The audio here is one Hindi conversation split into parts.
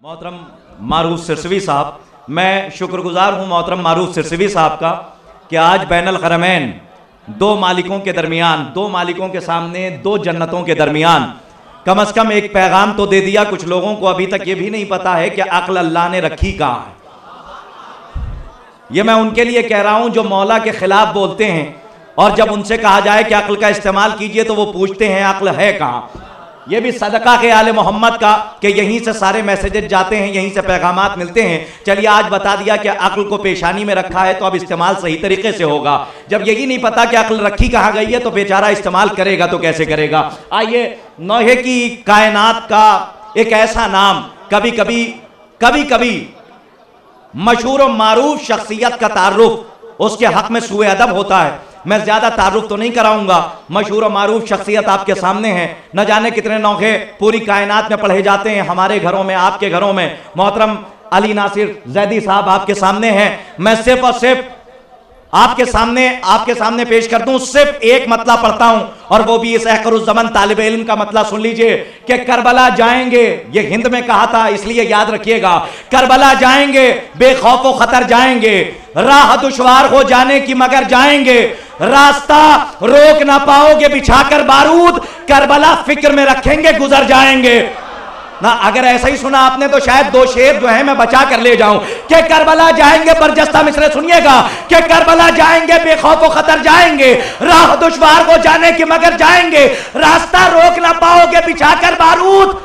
मोहतरम मारूफ सिरसवी साहब, मैं शुक्रगुजार हूँ मोहतरम मारूफ सिरसवी साहब का कि आज बैनुल हरमैन दो मालिकों के दरमियान, दो मालिकों के सामने दो जन्नतों के दरमियान कम से कम एक पैगाम तो दे दिया। कुछ लोगों को अभी तक ये भी नहीं पता है कि अक्ल अल्लाह ने रखी कहाँ है। ये मैं उनके लिए कह रहा हूँ जो मौला के खिलाफ बोलते हैं और जब उनसे कहा जाए कि अक्ल का इस्तेमाल कीजिए तो वो पूछते हैं अक्ल है कहाँ। ये भी सदका के आले मोहम्मद का कि यहीं से सारे मैसेजेस जाते हैं, यहीं से पैगामात मिलते हैं। चलिए आज बता दिया कि अक्ल को पेशानी में रखा है तो अब इस्तेमाल सही तरीके से होगा। जब यही नहीं पता कि अक्ल रखी कहाँ गई है तो बेचारा इस्तेमाल करेगा तो कैसे करेगा। आइए, नौहे की कायनात का एक ऐसा नाम कभी कभी मशहूर और मारूफ शख्सियत का तारुफ उसके हक में सुए अदब होता है। मैं ज्यादा तारुफ तो नहीं कराऊंगा, मशहूर और मारूफ शख्सियत आपके सामने है। न जाने कितने नौखे पूरी कायनात में पढ़े जाते हैं, हमारे घरों में, आपके घरों में। मोहतरम अली नासिर जैदी साहब आपके सामने हैं। मैं सिर्फ और सिर्फ आपके सामने पेश कर दूं, सिर्फ एक मतला पढ़ता हूं और वो भी इस आखिरुज़्ज़मान तालिब इल्म का मतला सुन लीजिए कि करबला जाएंगे, ये हिंद में कहा था इसलिए याद रखिएगा। करबला जाएंगे, बेखौफ व खतर जाएंगे, राह दुश्वार हो जाने की मगर जाएंगे, रास्ता रोक ना पाओगे बिछाकर बारूद, करबला फिक्र में रखेंगे गुजर जाएंगे ना। अगर ऐसा ही सुना आपने तो शायद दो शेर जो है मैं बचा कर ले जाऊं कि करबला जाएंगे, बरजस्ता मिसरे सुनिएगा कि करबला जाएंगे, बेखौफ खतर जाएंगे, राह दुश्वार को जाने की मगर जाएंगे, रास्ता रोक ना पाओगे बिछाकर बारूद,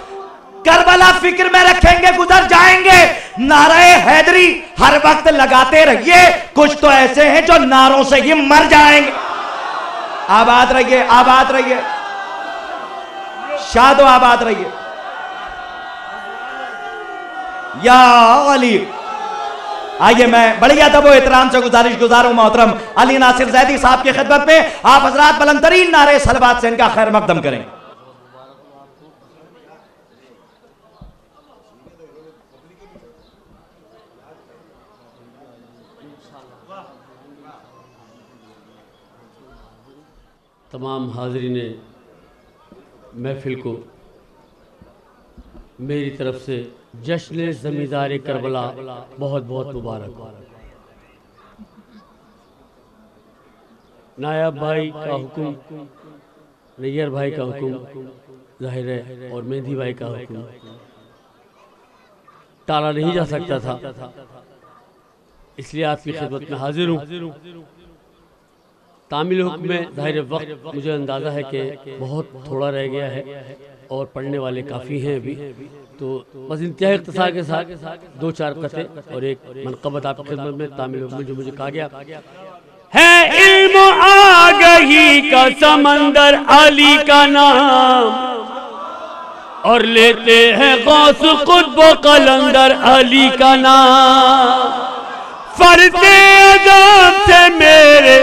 करबला फिक्र में रखेंगे गुजर जाएंगे। नारे हैदरी हर वक्त लगाते रहिए, कुछ तो ऐसे हैं जो नारों से ही मर जाएंगे। आबाद रहिए, आबाद रहिए, शादो आबाद रहिए। या अली, आइए मैं बड़ी अदब एहतराम से गुजारूं मोहतरम अली नासिर जैदी साहब की खिदमत में आप हजरात बुलंदतरीन नारे सलवात से इनका खैर मकदम करें। तमाम हाज़रीन महफिल को मेरी तरफ से जश्न ज़मींदार करबला बहुत बहुत मुबारक। नायब भाई का हुक्म, नैयर भाई का हुक्म जाहिर है और मेहंदी भाई का हुक्म टाला नहीं जा सकता था, इसलिए आपकी खिदमत में हाजिर हूँ। तामील हुक्म में जाहिर वक्त मुझे अंदाज़ा है कि बहुत थोड़ा रह गया है और पढ़ने वाले काफ़ी हैं अभी, तो बस इंतहा इख्तिसार के साथ दो चार कते और एक मनक़बत आपकी खिदमत में तामील हुक्म जो मुझे कहा गया है। इल्म आगही का समंदर अली का नाम और लेते हैं गौस कुतुब कलंदर अली का नाम। फरते अदब से मेरे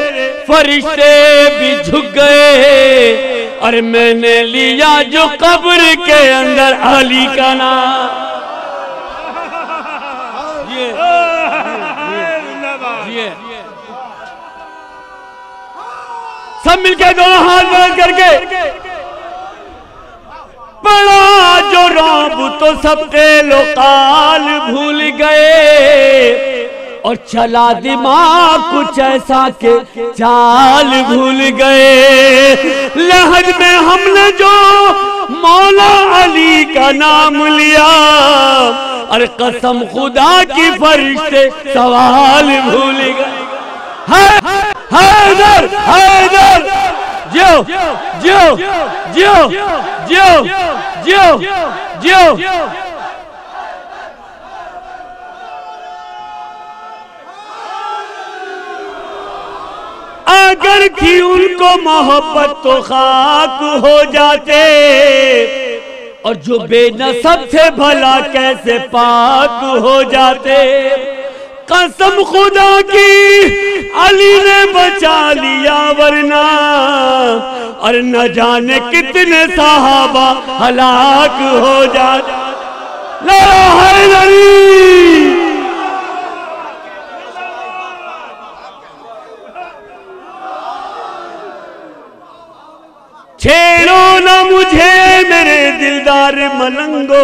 फरिश्ते भी झुक गए और मैंने लिया जो कब्र के अंदर अली का नाम। ये सब मिलके दोनों हाथ बंद करके पड़ा जो रौब तो सबके लोकाल भूल गए और चला दिमाग कुछ ऐसा के चाल भूल गए। लहज में हमने जो मौला अली का नाम लिया और कसम खुदा की फरिश्ते सवाल भूल गए। हैदर हैदर जियो जियो जियो जियो जियो जियो। अगर थी उनको मोहब्बत तो खाक हो जाते और जो बेनसब थे भला कैसे पाक हो जाते। कसम खुदा की अली ने बचा लिया वरना और न जाने कितने सहाबा हलाक हो जाते। लड़ा हैदरी छे छेड़ो न मुझे मेरे दिलदार मलंगो,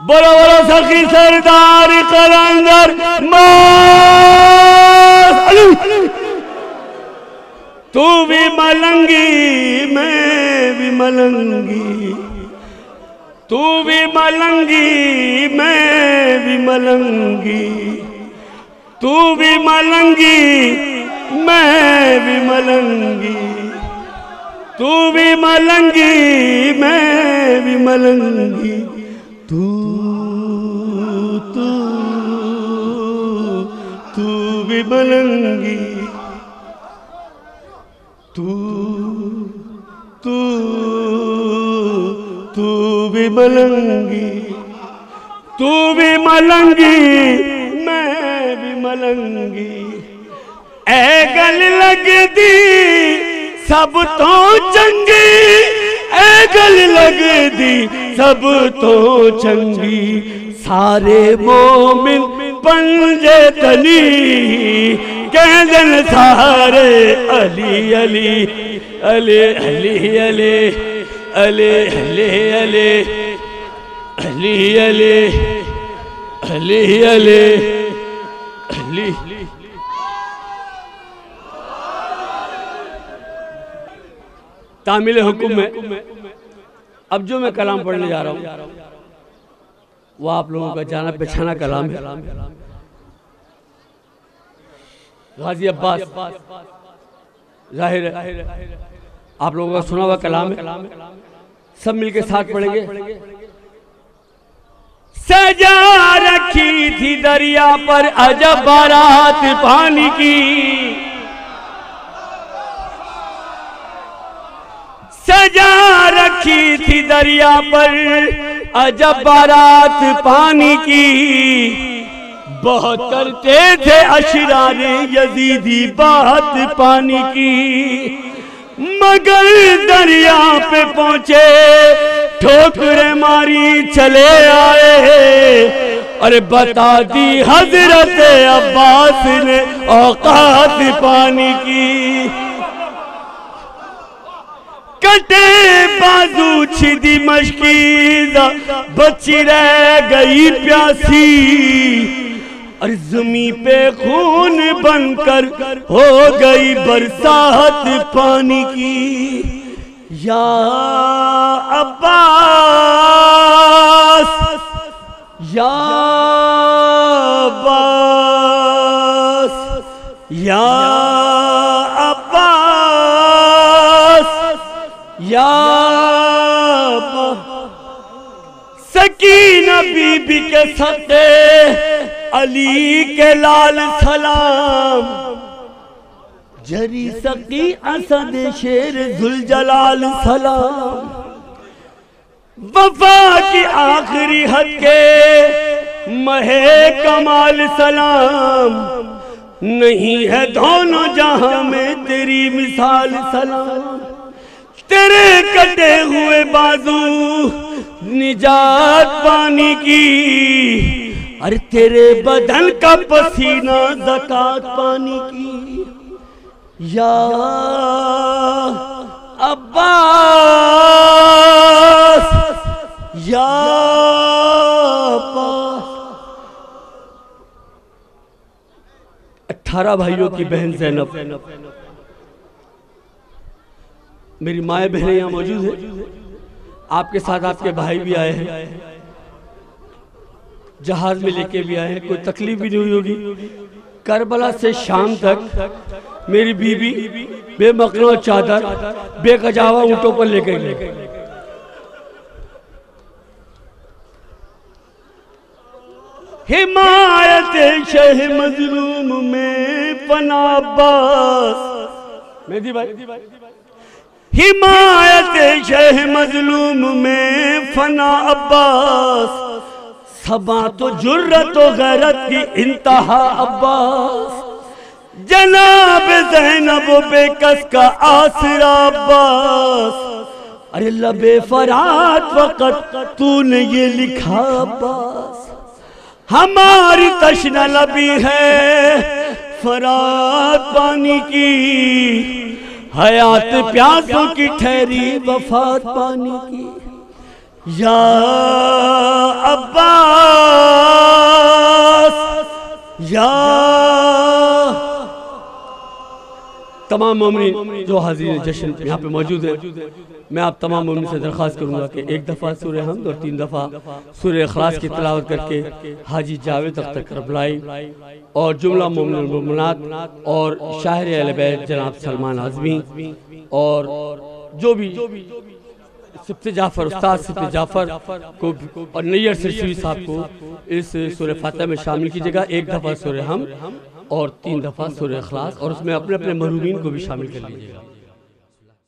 बोलो बोलो सखी सरदार कलंदर तू भी मलंगी मैं भी मलंगी, तू भी मलंगी मैं भी मलंगी, तू भी मलंगी मैं भी मलंगी, तू भी मलंगी मैं भी मलंगी, तू तू तू भी मलंगी, तू तू तू भी मलंगी, तू भी मलंगी मैं भी मलंगी, ऐ गल लगदी सब तो चंगी, ऐ गल लगदी सब तो चंगी, सारे मोमिन पंजे तली कहदन सारे अली अली अली अली अली अली अली अली अली अली अली अली अली। तामिल हुक्म में अब जो मैं कलाम पढ़ने जा रहा हूँ वो आप लोगों का जाना पहचाना कलाम है। गाजी अब्बास जाहिर है आप लोगों का सुना हुआ कलाम है, सब मिलके साथ पढ़ेंगे। सजा रखी थी दरिया पर अजब बारात पानी की, सजा रखी थी दरिया पर अजब बारात पानी की, बहुत करते थे अशरारे यजीदी बात पानी की, मगर दरिया पे पहुंचे ठोकरें मारी चले आए, अरे बता दी हजरत अब्बास ने औकात पानी की, कटे बाजू छिदी मशकीदा बची रह गई प्यासी, और ज़मीं पे खून बनकर हो गई बरसात पानी की। या अब्बास या अब्बास या या सकीना बीबी के सत्ते अली के लाल सलाम, जरी सकी असद शेर जुलजलाल सलाम, वफा की आखिरी हद के महे कमाल सलाम, नहीं है दोनों जहां में तेरी मिसाल सलाम, तेरे कटे हुए बाजू निजात पानी की, अरे तेरे बदन का पसीना ज़कात पानी की। या अब्बास या अब्बास। 18 भाइयों की बहन ज़ैनब, मेरी माए बहनें यहाँ मौजूद है, आपके साथ आपके भाई भी आए हैं, जहाज में लेके भी आए हैं, कोई तकलीफ भी नहीं हुई होगी। करबला से शाम तक मेरी बीबी बेमकनो चादर बेकजावा ऊँटों पर लेकर गई। हिमायत शह मजलूम में फना अब्बास, मेहदी भाई, हिमायत शह मजलूम में फना अब्बास, सबा तो जुर्रत व गैरत की इंतहा अब्बास, जनाब ज़ैनब बेकस का आसरा अब्बास, अरे लबे फरात वक़्त तूने ये लिखा अब्बास, हमारी तशना लबी है फरात पानी की, हयात प्यासों की ठहरी वफात पानी की। या अब्बास, या तमाम मोमिन जो हाजिर जश्न यहाँ पे मौजूद है, मैं आप तमाम मोमिन से दरख्वास्त करूँगा कि एक दफ़ा सूरह हमद और 3 दफ़ा सूरह इखलास की तिलावत करके हाजी जावेद अख्तर करबलाई और जुमला मोमिन और मोमिनात और शाहिर अहले बैत जनाब सलमान आज़मी और जो भी सिफ्ते जाफ़र उस्ताद सिफ्ते जाफ़र को और नैयर सिरसवी साहब को इस सूरह फातिहा में शामिल कीजिएगा। एक दफ़ा सूरह हमद और 3 दफ़ा सूरह इखलास और उसमें अपने अपने महरूमीन को भी शामिल कर लीजिएगा।